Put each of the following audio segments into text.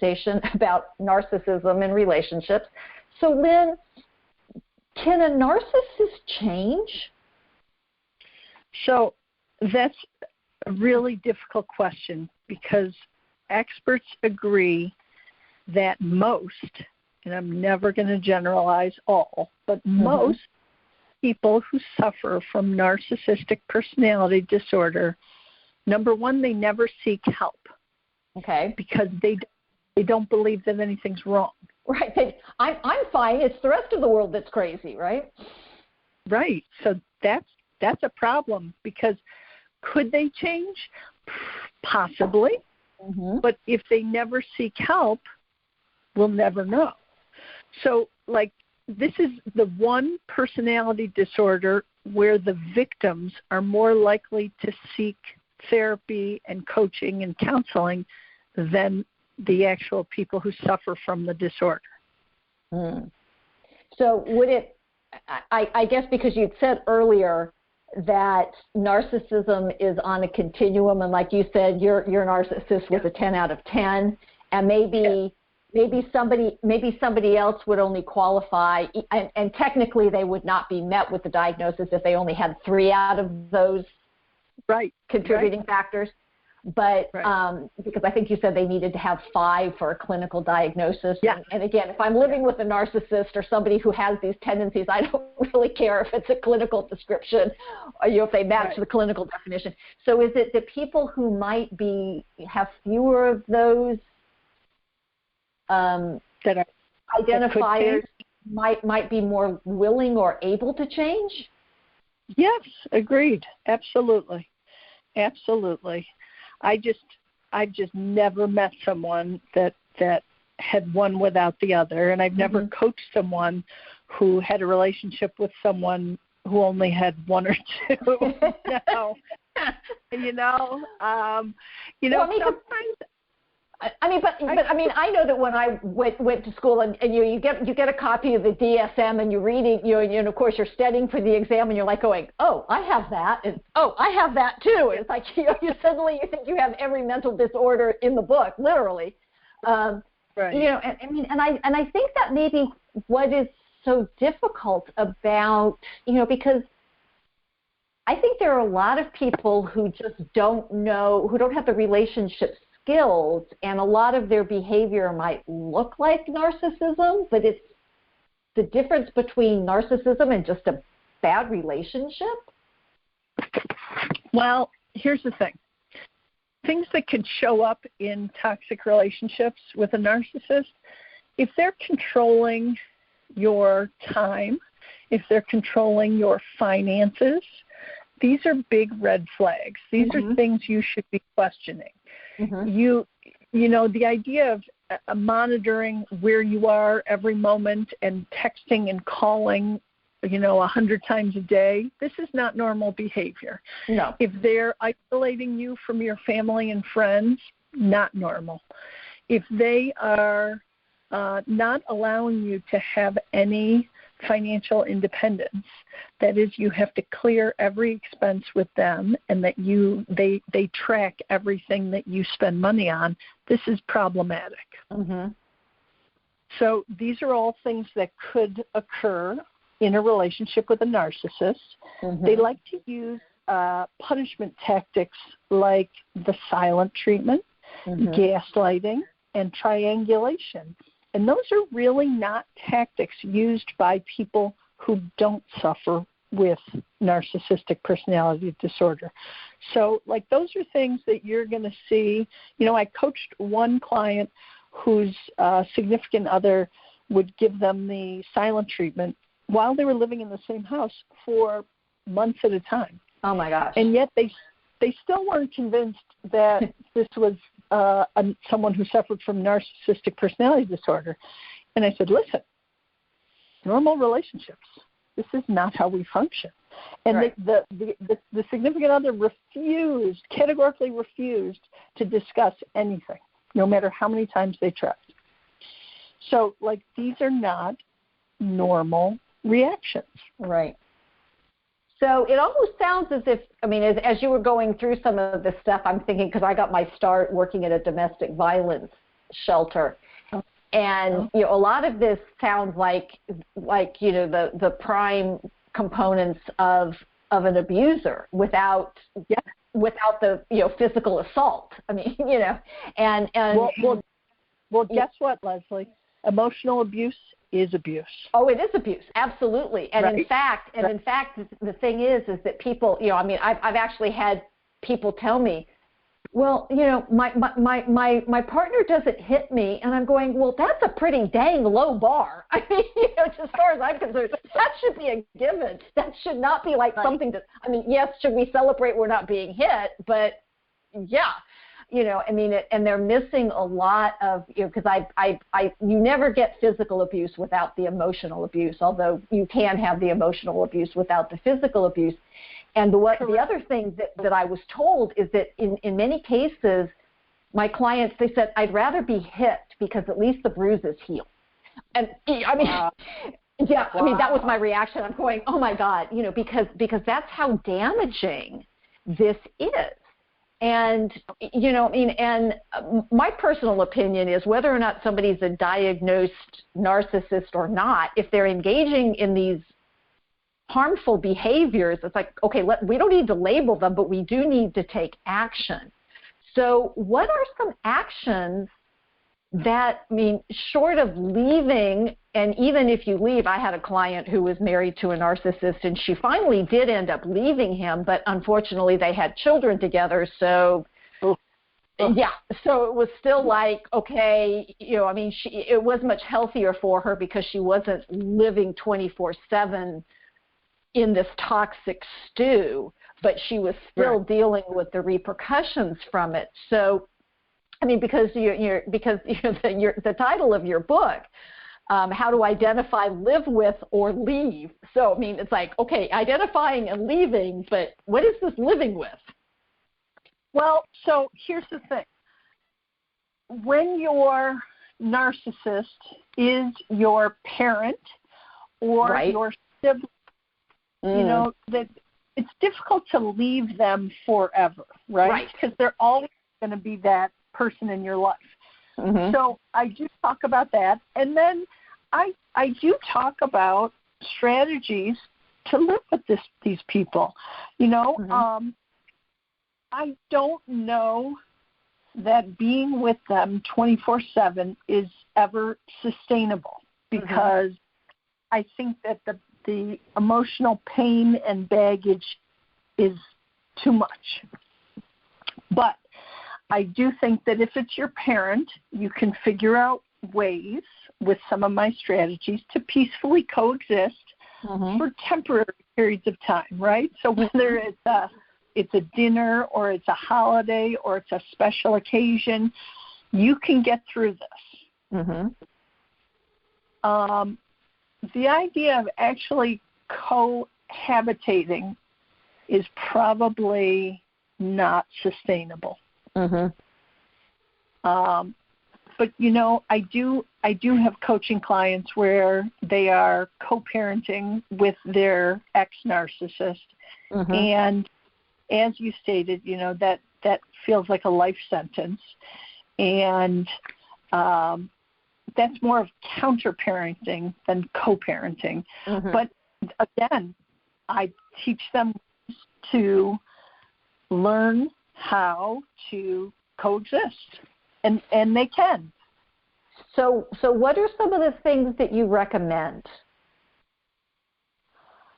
conversation about narcissism and relationships. So, Lynn, can a narcissist change? So that's a really difficult question because experts agree that most, and I'm never going to generalize all, but most people who suffer from narcissistic personality disorder, number one, they never seek help. Okay. Because they don't believe that anything's wrong. Right. I'm fine. It's the rest of the world that's crazy, right? Right. So that's a problem because could they change? Possibly. But if they never seek help, we'll never know. So, like, this is the one personality disorder where the victims are more likely to seek therapy and coaching and counseling than the actual people who suffer from the disorder. So would it, I guess because you'd said earlier that narcissism is on a continuum, and like you said, you're a narcissist with a 10 out of 10, and maybe somebody else would only qualify, and technically they would not be met with the diagnosis if they only had 3 out of those contributing factors. But because I think you said they needed to have 5 for a clinical diagnosis. Yeah. And again, if I'm living with a narcissist or somebody who has these tendencies, I don't really care if it's a clinical description or if they match the clinical definition. So is it that people who might have fewer of those identifiers might be more willing or able to change? Yes, agreed. Absolutely. I've just never met someone that had one without the other, and I've never coached someone who had a relationship with someone who only had 1 or 2. Sometimes. I know that when I went to school and you get a copy of the DSM and you read it, and of course you're studying for the exam and you're like going, oh, I have that, and oh, I have that too. And it's like you suddenly you think you have every mental disorder in the book, literally. And I think that maybe what is so difficult about, because I think there are a lot of people who just don't know, who don't have the relationships skills, and a lot of their behavior might look like narcissism, but it's the difference between narcissism and just a bad relationship. Well, here's the thing. Things that can show up in toxic relationships with a narcissist, if they're controlling your time, if they're controlling your finances, these are big red flags. These are things you should be questioning. The idea of monitoring where you are every moment and texting and calling, 100 times a day, this is not normal behavior. No. If they're isolating you from your family and friends, not normal. If they are not allowing you to have any financial independence, that is, you have to clear every expense with them, and that they track everything that you spend money on, this is problematic. So these are all things that could occur in a relationship with a narcissist. They like to use punishment tactics like the silent treatment, gaslighting, and triangulation. And those are really not tactics used by people who don't suffer with narcissistic personality disorder. So, those are things that you're going to see. I coached one client whose significant other would give them the silent treatment while they were living in the same house for months at a time. Oh, my gosh. And yet they still weren't convinced that this was someone who suffered from narcissistic personality disorder. And I said, listen, normal relationships, this is not how we function. And the significant other categorically refused to discuss anything, no matter how many times they tried. So, these are not normal reactions. Right. So it almost sounds as if, as you were going through some of this stuff, I'm thinking, because I got my start working at a domestic violence shelter. And, you know, a lot of this sounds like, you know, the prime components of an abuser without the, you know, physical assault. I mean, you know, and well, guess what, Leslie? Emotional abuse is abuse. Oh, it is abuse, absolutely. And in fact, the thing is that people, you know, I mean, I've actually had people tell me, well, you know, my partner doesn't hit me, and I'm going, well, that's a pretty dang low bar. I mean, you know, as far as I'm concerned, that should be a given. That should not be like something that, I mean, yes, should we celebrate we're not being hit, but yeah, you know, I mean, and they're missing a lot of, you know, because you never get physical abuse without the emotional abuse, although you can have the emotional abuse without the physical abuse. And the other thing that I was told is that in many cases, my clients, they said, I'd rather be hit because at least the bruises heal. And I mean, yeah, I mean, that was my reaction. I'm going, oh my God, you know, because that's how damaging this is. And, you know, I mean, and my personal opinion is whether or not somebody's a diagnosed narcissist or not, if they're engaging in these harmful behaviors, it's like, okay, we don't need to label them, but we do need to take action. So what are some actions that, I mean, short of leaving, and even if you leave, I had a client who was married to a narcissist, and she finally did end up leaving him, but unfortunately they had children together, so yeah, so it was still like, okay, you know, I mean, it was much healthier for her because she wasn't living 24/7 in this toxic stew, but she was still dealing with the repercussions from it. So, I mean, because the title of your book, How to Identify, Live With, or Leave. So, I mean, it's like, okay, identifying and leaving, but what is this living with? Well, so here's the thing. When your narcissist is your parent or your sibling, you know, that it's difficult to leave them forever, right? Because they're always going to be that person in your life. So I do talk about that. And then I do talk about strategies to live with these people. You know, I don't know that being with them 24/7 is ever sustainable because I think that the emotional pain and baggage is too much. But I do think that if it's your parent, you can figure out ways with some of my strategies to peacefully coexist for temporary periods of time, right? So whether it's a dinner or it's a holiday or it's a special occasion, you can get through this. The idea of actually cohabitating is probably not sustainable. But, you know, I do have coaching clients where they are co-parenting with their ex-narcissist. And as you stated, you know, that feels like a life sentence. And that's more of counter-parenting than co-parenting. But, again, I teach them to learn how to coexist, and they can. So what are some of the things that you recommend?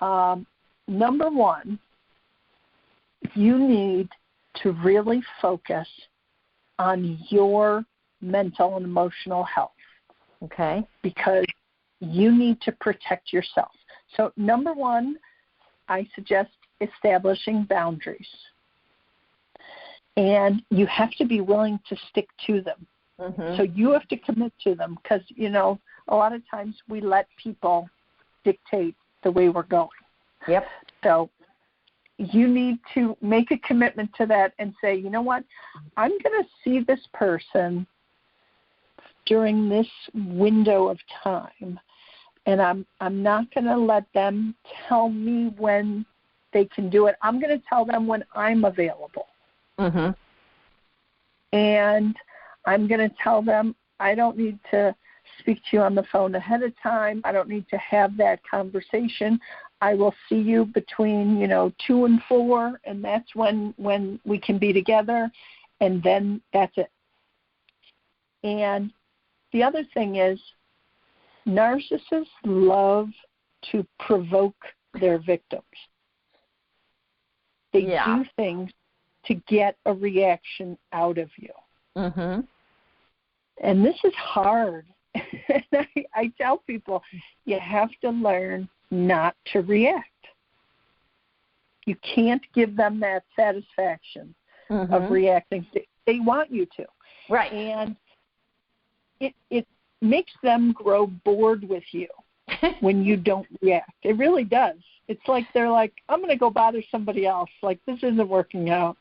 Number one, you need to really focus on your mental and emotional health. Okay. Because you need to protect yourself. So number one, I suggest establishing boundaries. And you have to be willing to stick to them. So you have to commit to them because, you know, a lot of times we let people dictate the way we're going. So you need to make a commitment to that and say, you know what, I'm going to see this person during this window of time, and I'm not going to let them tell me when they can do it. I'm going to tell them when I'm available. And I'm going to tell them I don't need to speak to you on the phone ahead of time. I don't need to have that conversation. I will see you between, 2 and 4, and that's when we can be together, and then that's it. And the other thing is, narcissists love to provoke their victims. They do things to get a reaction out of you. Mm-hmm. And this is hard. And I tell people, you have to learn not to react. You can't give them that satisfaction of reacting. They want you to. Right. And it makes them grow bored with you when you don't react. It really does. It's like they're like, I'm going to go bother somebody else. Like, this isn't working out.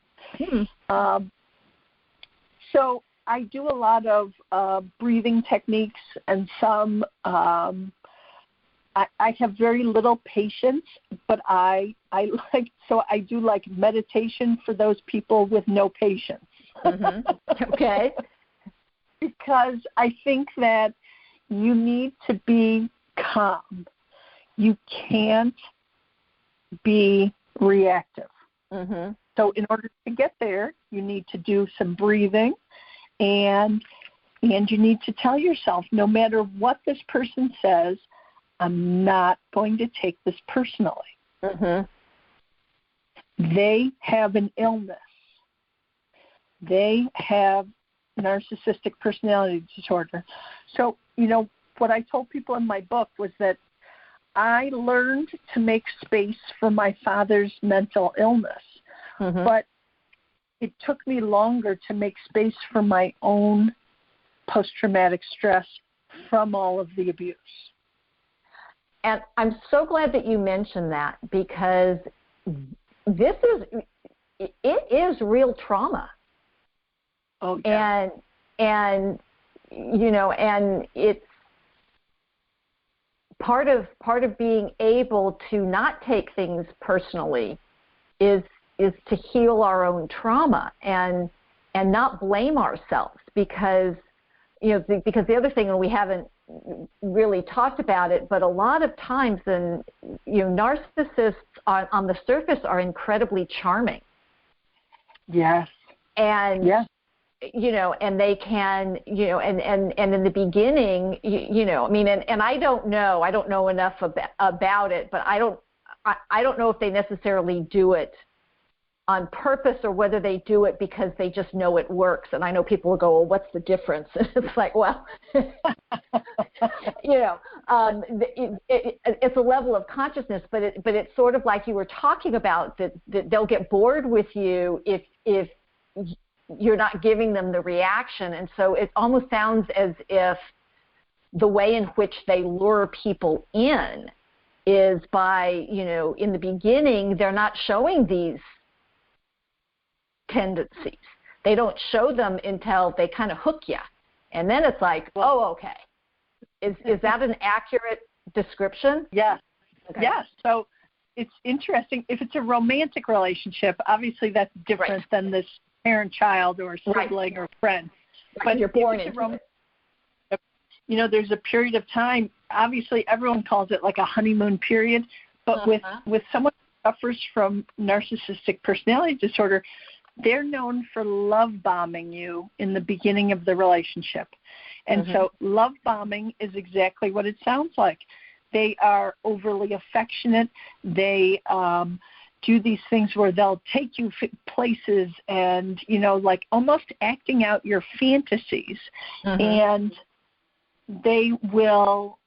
So I do a lot of breathing techniques, and some I have very little patience, but I do like meditation for those people with no patience. Okay. Because I think that you need to be calm. You can't be reactive. So in order to get there, you need to do some breathing, and you need to tell yourself, no matter what this person says, I'm not going to take this personally. They have an illness. They have narcissistic personality disorder. So, what I told people in my book was that I learned to make space for my father's mental illness, but it took me longer to make space for my own post-traumatic stress from all of the abuse. And I'm so glad that you mentioned that, because it is real trauma. Oh, yeah. And it's part of being able to not take things personally is to heal our own trauma and not blame ourselves, because the other thing, and we haven't really talked about it, but a lot of times narcissists on the surface are incredibly charming. Yes. And and they can, and in the beginning, and I don't know enough about it, but I don't know if they necessarily do it on purpose or whether they do it because they just know it works. And I know people will go, well, what's the difference? And it's like, well, it's a level of consciousness, but it's sort of like you were talking about, that they'll get bored with you if you're not giving them the reaction. And so it almost sounds as if the way in which they lure people in is by, in the beginning, they're not showing these tendencies. They don't show them until they kind of hook you. And then it's like, oh, okay. Is that an accurate description? Yes. Okay. Yes. So it's interesting. If it's a romantic relationship, obviously that's different than this parent-child or sibling or friend. But you're born into there's a period of time, obviously everyone calls it like a honeymoon period, but with someone who suffers from narcissistic personality disorder, they're known for love bombing you in the beginning of the relationship. And so love bombing is exactly what it sounds like. They are overly affectionate. They do these things where they'll take you places and, like almost acting out your fantasies. And they will,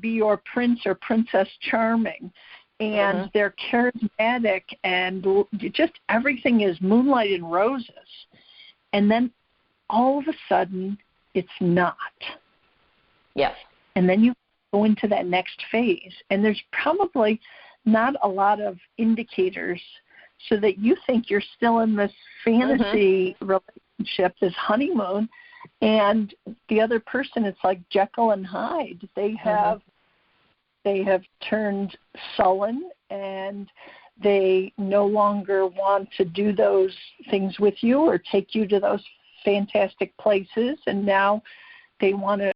be your prince or princess charming. And they're charismatic, and just everything is moonlight and roses. And then all of a sudden, it's not. Yes. And then you go into that next phase, and there's probably not a lot of indicators so that you think you're still in this fantasy relationship, this honeymoon, and the other person, it's like Jekyll and Hyde. They have turned sullen, and they no longer want to do those things with you or take you to those fantastic places, and now They want to